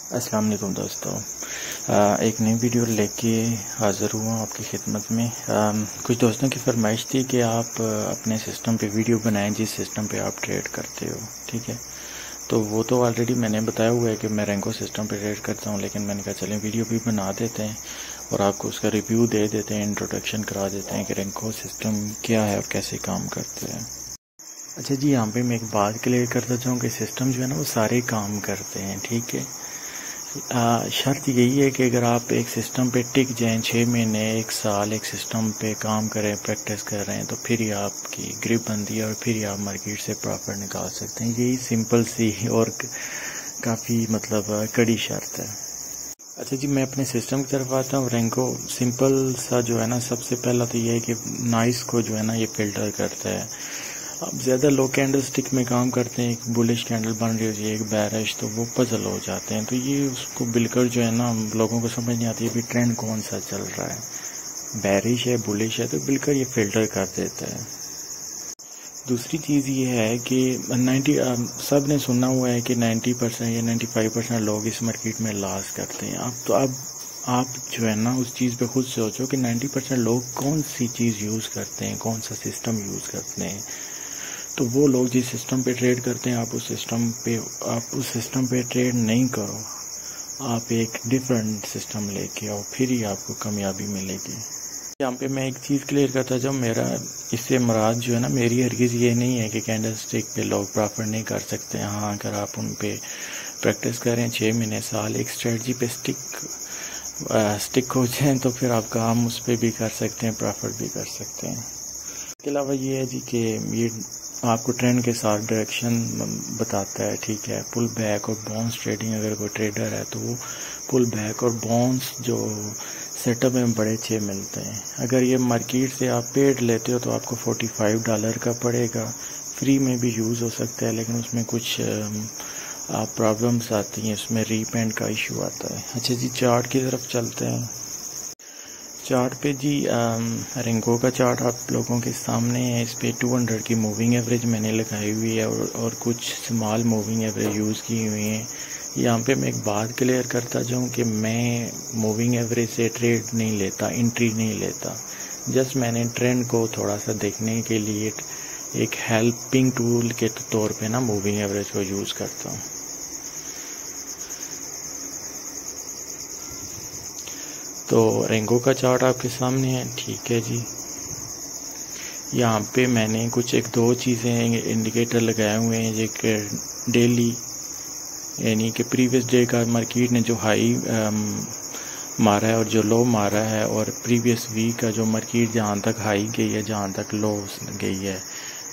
अस्सलाम वालेकुम दोस्तों, एक नई वीडियो लेके हाज़िर हुआ आपकी खिदमत में। कुछ दोस्तों की फरमाइश थी कि आप अपने सिस्टम पे वीडियो बनाएं जिस सिस्टम पे आप ट्रेड करते हो। ठीक है, तो वो तो ऑलरेडी मैंने बताया हुआ है कि मैं रेंको सिस्टम पे ट्रेड करता हूँ, लेकिन मैंने कहा चलें वीडियो भी बना देते हैं और आपको उसका रिव्यू दे देते हैं, इंट्रोडक्शन करा देते हैं कि रेंको सिस्टम क्या है और कैसे काम करते हैं। अच्छा जी, यहाँ पे मैं एक बात क्लियर करता चाहूँ कि सिस्टम जो है ना वो सारे काम करते हैं। ठीक है, शर्त यही है कि अगर आप एक सिस्टम पे टिक जाएं 6 महीने 1 साल एक सिस्टम पे काम करें, प्रैक्टिस कर रहे हैं, तो फिर ही आपकी ग्रिप बनती है और फिर ही आप मार्केट से प्रॉफिट निकाल सकते हैं। यही सिंपल सी और काफ़ी कड़ी शर्त है। अच्छा जी, मैं अपने सिस्टम की तरफ आता हूँ। रेंको सिंपल सा जो है ना, सबसे पहला तो ये है कि नॉइस को जो है ना ये फिल्टर करता है। अब ज़्यादा लो कैंडल स्टिक में काम करते हैं, एक बुलिश कैंडल बन रही होती है, एक बैरिश, तो वो पजल हो जाते हैं। तो ये उसको बिल्कुल जो है ना लोगों को समझ नहीं आती है भी ट्रेंड कौन सा चल रहा है, बैरिश है बुलिश है, तो बिल्कुल ये फिल्टर कर देता है। दूसरी चीज़ ये है कि 90 सब ने सुना हुआ है कि 90% या 95% लोग इस मार्केट में लॉस करते हैं। अब आप जो है ना उस चीज़ पे खुद सोचो कि 90% लोग कौन सी चीज़ यूज़ करते हैं, कौन सा सिस्टम यूज़ करते हैं। तो वो लोग जिस सिस्टम पे ट्रेड करते हैं, आप उस सिस्टम पे ट्रेड नहीं करो, आप एक डिफरेंट सिस्टम लेके आओ, फिर ही आपको कामयाबी मिलेगी। यहाँ पे मैं एक चीज़ क्लियर करता जाऊँ, मेरा इससे मुराद जो है ना, मेरी हरगिज़ ये नहीं है कि कैंडल स्टिक पे लोग प्रॉफिट नहीं कर सकते। हाँ, अगर आप उन पे प्रैक्टिस करें 6 महीने साल एक स्ट्रेटजी पे स्टिक हो जाएँ, तो फिर आप काम उस पर भी कर सकते हैं, प्रॉफिट भी कर सकते हैं। इसके अलावा ये है जी कि ये आपको ट्रेंड के साथ डायरेक्शन बताता है। ठीक है, पुल बैक और बाउंस ट्रेडिंग, अगर कोई ट्रेडर है तो वो पुल बैक और बाउंस जो सेटअप में बड़े अच्छे मिलते हैं। अगर ये मार्केट से आप पेड लेते हो तो आपको $45 का पड़ेगा, फ्री में भी यूज़ हो सकता है, लेकिन उसमें कुछ प्रॉब्लम्स आती हैं, उसमें रीपेंट का इशू आता है। अच्छा जी, चार्ट की तरफ चलते हैं। चार्ट पे जी रेंको का चार्ट आप लोगों के सामने है। इस पे 200 की मूविंग एवरेज मैंने लगाई हुई है और कुछ स्मॉल मूविंग एवरेज यूज़ की हुई हैं। यहाँ पे मैं एक बात क्लियर करता जाऊँ कि मैं मूविंग एवरेज से ट्रेड नहीं लेता, एंट्री नहीं लेता। जस्ट मैंने ट्रेंड को थोड़ा सा देखने के लिए एक हेल्पिंग टूल के तौर पे ना मूविंग एवरेज को यूज़ करता हूँ। तो रेंको का चार्ट आपके सामने है। ठीक है जी, यहाँ पे मैंने कुछ 1-2 चीज़ें इंडिकेटर लगाए हुए हैं। एक डेली यानी कि प्रीवियस डे का मार्केट ने जो हाई मारा है और जो लो मारा है, और प्रीवियस वीक का जो मार्केट जहाँ तक हाई गई है, जहाँ तक लो गई है,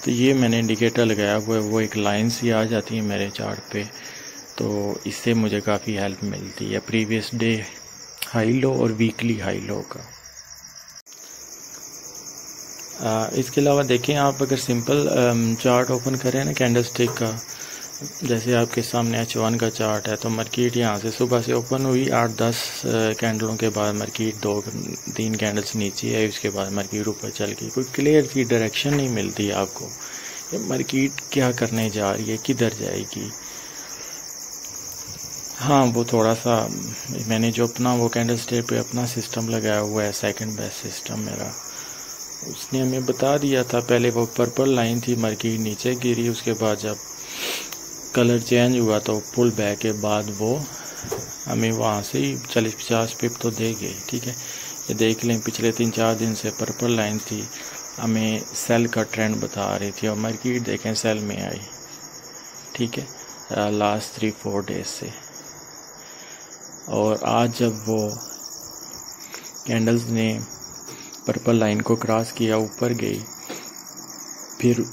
तो ये मैंने इंडिकेटर लगाया हुआ है। वो एक लाइन सी आ जाती है मेरे चार्ट पे, तो इससे मुझे काफ़ी हेल्प मिलती है प्रीवियस डे हाई लो और वीकली हाई लो का। इसके अलावा देखें, आप अगर सिंपल चार्ट ओपन करें ना कैंडल स्टिक का, जैसे आपके सामने H1 का चार्ट है, तो मार्केट यहाँ से सुबह से ओपन हुई, 8-10 कैंडलों के बाद मार्केट 2-3 कैंडल्स नीचे आई, उसके बाद मार्केट ऊपर चल गई। कोई क्लियर सी डायरेक्शन नहीं मिलती है आपको, ये मार्केट क्या करने जा रही है, किधर जाएगी। हाँ, वो थोड़ा सा मैंने जो अपना वो कैंडल स्टिक पे अपना सिस्टम लगाया हुआ है, सेकंड बेस्ट सिस्टम मेरा, उसने हमें बता दिया था। पहले वो पर्पल लाइन थी, मार्केट नीचे गिरी, उसके बाद जब कलर चेंज हुआ तो पुल बैक के बाद वो हमें वहाँ से ही 40-50 पिप तो दे गई। ठीक है, ये देख लें, पिछले 3-4 दिन से पर्पल लाइन थी, हमें सेल का ट्रेंड बता रही थी, और मार्केट देखें सेल में आई। ठीक है, लास्ट 3-4 डेज से। और आज जब वो कैंडल्स ने पर्पल लाइन को क्रॉस किया, ऊपर गई, फिर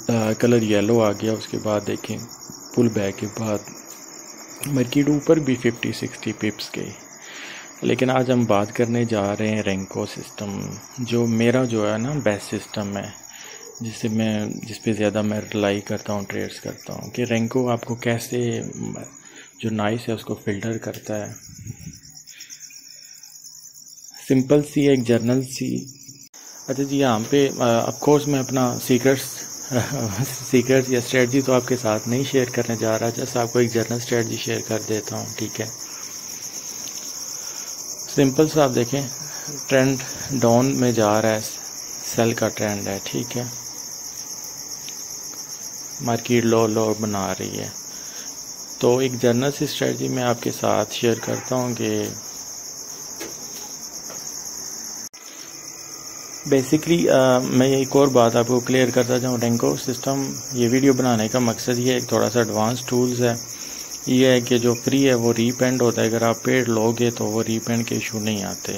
कलर येलो आ गया, उसके बाद देखें पुल बैक के बाद मार्केट ऊपर भी 50-60 पिप्स गई। लेकिन आज हम बात करने जा रहे हैं रेंको सिस्टम, जो मेरा जो है ना बेस्ट सिस्टम है, जिस पे ज़्यादा मैं रिलाई करता हूँ, ट्रेड्स करता हूँ, कि रेंको आपको कैसे जो नॉइस है उसको फिल्टर करता है। सिंपल सी एक जर्नल सी। अच्छा जी, यहाँ पे ऑफ कोर्स मैं अपना सीक्रेट्स या स्ट्रेटजी तो आपके साथ नहीं शेयर करने जा रहा, जस्ट आपको एक जर्नल स्ट्रेटजी शेयर कर देता हूँ। ठीक है, सिंपल सा आप देखें, ट्रेंड डाउन में जा रहा है, सेल का ट्रेंड है, ठीक है। मार्केट लो बना रही है। तो एक जर्नल सी स्ट्रेटजी मैं आपके साथ शेयर करता हूँ कि बेसिकली मैं एक और बात आपको क्लियर करता जाऊँ। रेंको सिस्टम, ये वीडियो बनाने का मकसद ये एक थोड़ा सा एडवांस टूल्स है। ये है कि जो फ्री है वो रीपेंड होता है, अगर आप पेड लोगे तो वो रीपेंड के इशू नहीं आते।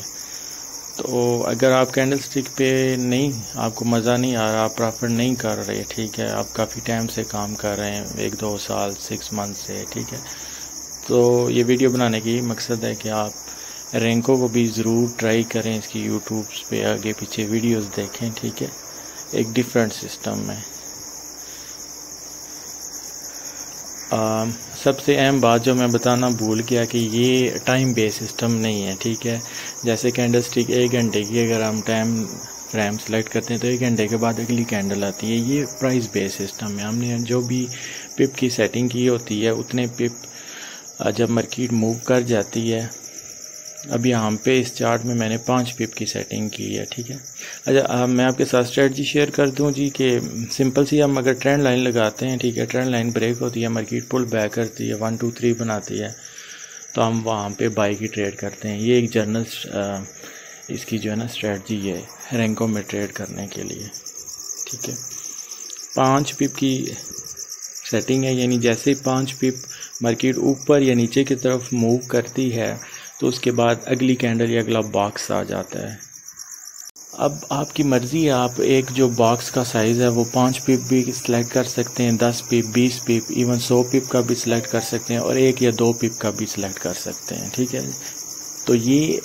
तो अगर आप कैंडल स्टिक पे नहीं, आपको मज़ा नहीं आ रहा, आप प्रॉफिट नहीं कर रहे, ठीक है, आप काफ़ी टाइम से काम कर रहे हैं, 1-2 साल 6 मंथ से, ठीक है, तो ये वीडियो बनाने की मकसद है कि आप रेंको को भी ज़रूर ट्राई करें, इसकी यूट्यूब पे आगे पीछे वीडियोस देखें, ठीक है, एक डिफरेंट सिस्टम में। सबसे अहम बात जो मैं बताना भूल गया कि ये टाइम बेस सिस्टम नहीं है, ठीक है। जैसे कैंडल स्टिक 1 घंटे की अगर हम टाइम फ्रेम सेलेक्ट करते हैं तो 1 घंटे के बाद अगली कैंडल आती है। ये प्राइस बेस सिस्टम है। हमने जो भी पिप की सेटिंग की होती है उतने पिप जब मार्केट मूव कर जाती है, अब यहाँ पे इस चार्ट में मैंने 5 पिप की सेटिंग की है, ठीक है। अच्छा, मैं आपके साथ स्ट्रेटजी शेयर कर दूँ जी कि सिंपल सी हम अगर ट्रेंड लाइन लगाते हैं, ठीक है, ट्रेंड लाइन ब्रेक होती है, मार्केट पुल बैक करती है, 1 2 3 बनाती है, तो हम वहाँ पे बाई की ट्रेड करते हैं। ये एक जर्नल इसकी जो है ना स्ट्रेटजी है रेंको में ट्रेड करने के लिए, ठीक है। 5 पिप की सेटिंग है, यानी जैसे 5 पिप मार्केट ऊपर या नीचे की तरफ मूव करती है तो उसके बाद अगली कैंडल या अगला बॉक्स आ जाता है। अब आपकी मर्ज़ी है, आप एक जो बॉक्स का साइज़ है वो 5 पिप भी सिलेक्ट कर सकते हैं, 10 पिप, 20 पिप, इवन 100 पिप का भी सिलेक्ट कर सकते हैं और 1 या 2 पिप का भी सिलेक्ट कर सकते हैं, ठीक है। तो ये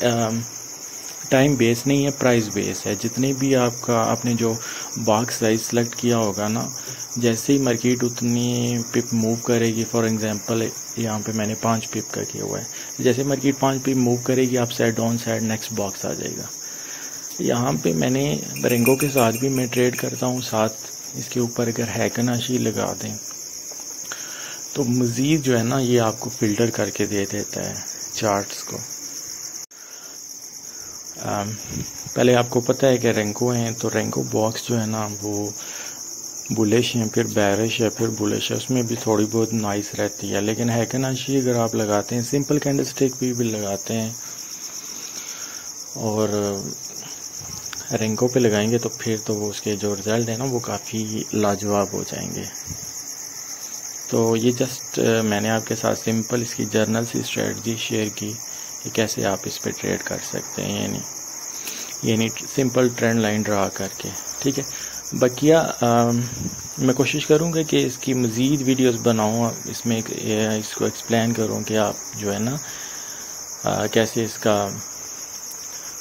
टाइम बेस नहीं है, प्राइस बेस है। जितने भी आपने जो बॉक्स साइज सेलेक्ट किया होगा ना, जैसे ही मार्केट उतनी पिप मूव करेगी, फॉर एग्जांपल यहाँ पे मैंने 5 पिप का किया हुआ है, जैसे मार्केट 5 पिप मूव करेगी आप side down side next box आ जाएगा। यहाँ पे मैंने रेंको के साथ भी मैं ट्रेड करता हूँ, साथ इसके ऊपर अगर हैकनाशी लगा दें तो मज़ीद जो है ना ये आपको फ़िल्टर करके दे देता है चार्ट्स को। पहले आपको पता है कि रेंको हैं, तो रेंको बॉक्स जो है ना वो बुलिश है, फिर बैरिश है, फिर बुलिश है, उसमें भी थोड़ी बहुत नाइस रहती है। लेकिन हैकनाशी अगर आप लगाते हैं, सिंपल कैंडल स्टिक भी लगाते हैं और रेंको पे लगाएंगे तो फिर तो वो उसके जो रिज़ल्ट है ना वो काफ़ी लाजवाब हो जाएंगे। तो ये जस्ट मैंने आपके साथ सिंपल इसकी जर्नल सी स्ट्रेटजी शेयर की कि कैसे आप इस पे ट्रेड कर सकते हैं, यानी सिंपल ट्रेंड लाइन ड्रा करके, ठीक है। बकिया मैं कोशिश करूँगा कि इसकी मज़ीद वीडियोस बनाऊँ, इसमें इसको एक्सप्लेन करूँ कि आप जो है ना कैसे इसका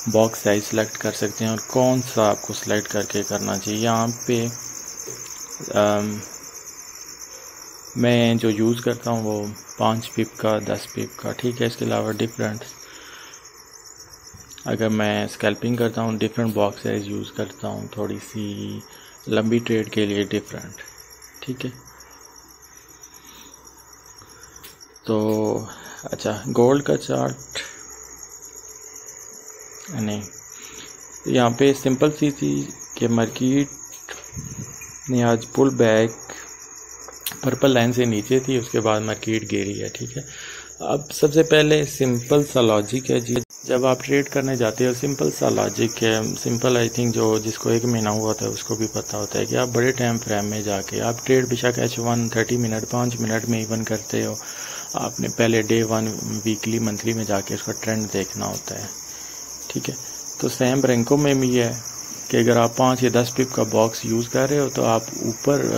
बॉक्स साइज सेलेक्ट कर सकते हैं और कौन सा आपको सेलेक्ट करके करना चाहिए। यहाँ पे मैं जो यूज़ करता हूँ वो 5 पिप का, 10 पिप का, ठीक है। इसके अलावा डिफरेंट, अगर मैं स्कैल्पिंग करता हूँ डिफरेंट बॉक्स साइज यूज़ करता हूँ, थोड़ी सी लंबी ट्रेड के लिए डिफरेंट, ठीक है। तो अच्छा, गोल्ड का चार्ट नहीं, यहाँ पे सिंपल सी थी कि मार्केट ने आज पुल बैक पर्पल लाइन से नीचे थी, उसके बाद मार्केट गिरी है, ठीक है। अब सबसे पहले सिंपल सा लॉजिक है जी, जब आप ट्रेड करने जाते हो सिंपल सा लॉजिक है, सिंपल आई थिंक जो जिसको 1 महीना हुआ था उसको भी पता होता है कि आप बड़े टाइम फ्रेम में जाके आप ट्रेड बेशक H1 30 मिनट 5 मिनट में इवन करते हो, आपने पहले डे 1 वीकली मंथली में जाके उसका ट्रेंड देखना होता है, ठीक है। तो सेम रेंको में भी है कि अगर आप 5 या 10 पिप का बॉक्स यूज़ कर रहे हो तो आप ऊपर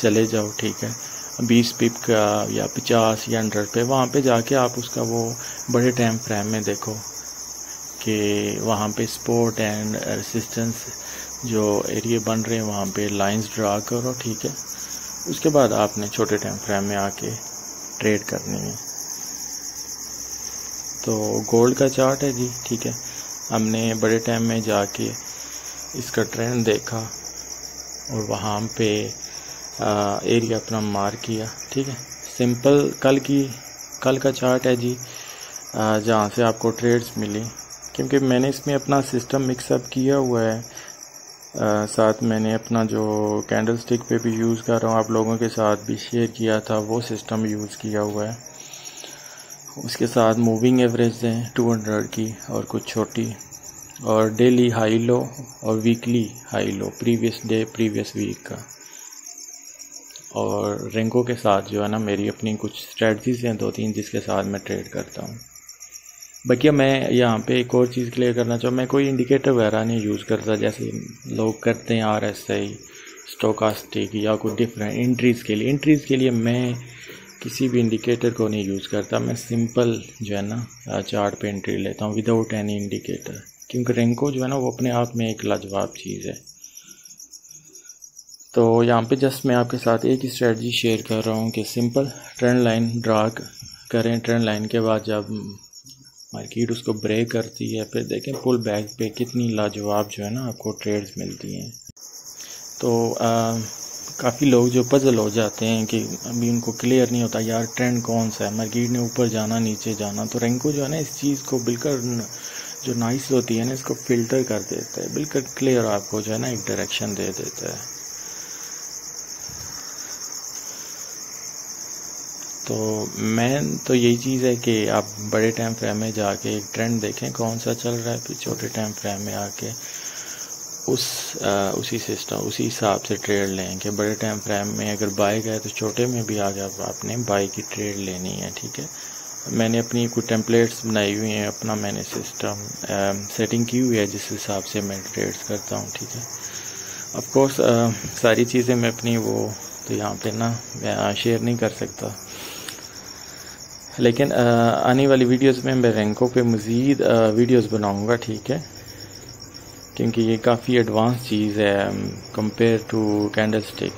चले जाओ, ठीक है, 20 पिप का या 50 या 100 पे, वहाँ पे जाके आप उसका वो बड़े टाइम फ्रेम में देखो कि वहाँ पे सपोर्ट एंड रेसिस्टेंस जो एरिया बन रहे हैं वहाँ पे लाइंस ड्रा करो, ठीक है। उसके बाद आपने छोटे टाइम फ्रेम में आके ट्रेड करनी है। तो गोल्ड का चार्ट है जी, ठीक है, हमने बड़े टाइम में जाके इसका ट्रेंड देखा और वहाँ पे एरिया अपना मार्क किया, ठीक है। सिंपल कल का चार्ट है जी, जहाँ से आपको ट्रेड्स मिली, क्योंकि मैंने इसमें अपना सिस्टम मिक्सअप किया हुआ है। साथ मैंने अपना जो कैंडल स्टिक पे भी यूज़ कर रहा हूँ, आप लोगों के साथ भी शेयर किया था, वो सिस्टम यूज़ किया हुआ है। उसके साथ मूविंग एवरेज हैं 200 की और कुछ छोटी, और डेली हाई लो और weekly high low, previous day previous week का। और रेंको के साथ जो है ना मेरी अपनी कुछ स्ट्रेटजीज हैं 2-3 जिसके साथ मैं ट्रेड करता हूँ। बाकी मैं यहाँ पे एक और चीज़ क्लियर करना चाहूँ, मैं कोई इंडिकेटर वगैरह नहीं यूज़ करता जैसे लोग करते हैं RSI, स्टोकास्टिक या कोई डिफरेंट एंट्रीज़ के लिए। एंट्रीज़ के लिए मैं किसी भी इंडिकेटर को नहीं यूज़ करता, मैं सिंपल जो है ना चार्ट पे एंट्री लेता हूँ विदाउट एनी इंडिकेटर, क्योंकि रेंको जो है ना वो अपने आप में एक लाजवाब चीज़ है। तो यहाँ पे जस्ट मैं आपके साथ एक ही स्ट्रेटजी शेयर कर रहा हूँ कि सिंपल ट्रेंड लाइन ड्रा करें। ट्रेंड लाइन के बाद जब मार्केट उसको ब्रेक करती है, फिर देखें पुल बैक पे कितनी लाजवाब जो है ना आपको ट्रेड्स मिलती हैं। तो काफ़ी लोग जो पजल हो जाते हैं कि अभी उनको क्लियर नहीं होता यार ट्रेंड कौन सा है, मार्केट ने ऊपर जाना नीचे जाना। तो रेंको जो है ना इस चीज़ को बिल्कुल जो नाइस होती है ना इसको फिल्टर कर देता है, बिल्कुल क्लियर आपको जो है ना एक डायरेक्शन दे देता है। तो मैं तो यही चीज़ है कि आप बड़े टाइम फ्रेम में जाके एक ट्रेंड देखें कौन सा चल रहा है, फिर छोटे टाइम फ्रेम में आके उसी सिस्टम उसी हिसाब से ट्रेड लें कि बड़े टाइम फ्रेम में अगर बाय गए तो छोटे में भी आगे आपने बाय की ट्रेड लेनी है। ठीक है, मैंने अपनी कुछ टेम्पलेट्स बनाई हुई हैं, अपना मैंने सिस्टम सेटिंग की हुई है जिस हिसाब से मैं ट्रेड्स करता हूँ। ठीक है, ऑफ कोर्स सारी चीज़ें मैं अपनी वो तो यहाँ पे ना मैं शेयर नहीं कर सकता, लेकिन आने वाली वीडियोस में मैं रेंको पे मज़ीद वीडियोस बनाऊंगा। ठीक है, क्योंकि ये काफ़ी एडवांस चीज़ है कंपेयर टू कैंडल स्टिक,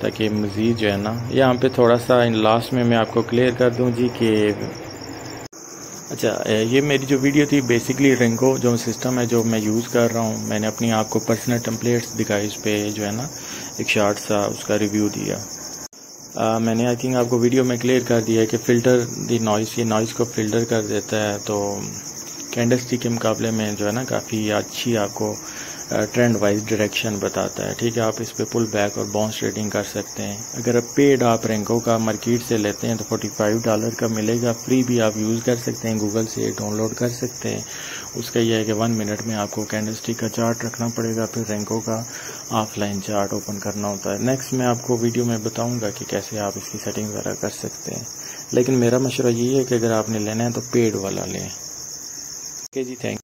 ताकि मज़ीद जो है ना यहाँ पे थोड़ा सा इन लास्ट में मैं आपको क्लियर कर दूँ जी कि अच्छा ये मेरी जो वीडियो थी बेसिकली रेंको जो सिस्टम है जो मैं यूज़ कर रहा हूँ, मैंने अपनी आपको पर्सनल टेम्पलेट्स दिखाई, उस पर जो है ना एक शार्ट सा उसका रिव्यू दिया। मैंने आई थिंक आपको वीडियो में क्लियर कर दिया है कि फ़िल्टर दी नॉइस, ये नॉइस को फ़िल्टर कर देता है। तो कैंडल स्टिक के मुकाबले में जो है ना काफ़ी अच्छी आपको ट्रेंड वाइज डायरेक्शन बताता है। ठीक है, आप इस पे पुल बैक और बाउंस ट्रेडिंग कर सकते हैं। अगर पेड आप रेंको का मार्केट से लेते हैं तो $45 का मिलेगा, फ्री भी आप यूज़ कर सकते हैं, गूगल से डाउनलोड कर सकते हैं। उसका यह है कि 1 मिनट में आपको कैंडल स्टिक का चार्ट रखना पड़ेगा, फिर रेंको का ऑफलाइन चार्ट ओपन करना होता है। नेक्स्ट मैं आपको वीडियो में बताऊँगा कि कैसे आप इसकी सेटिंग वगैरह कर सकते हैं, लेकिन मेरा मशवरा यही है कि अगर आपने लेना है तो पेड वाला लें। ओके जी, थैंक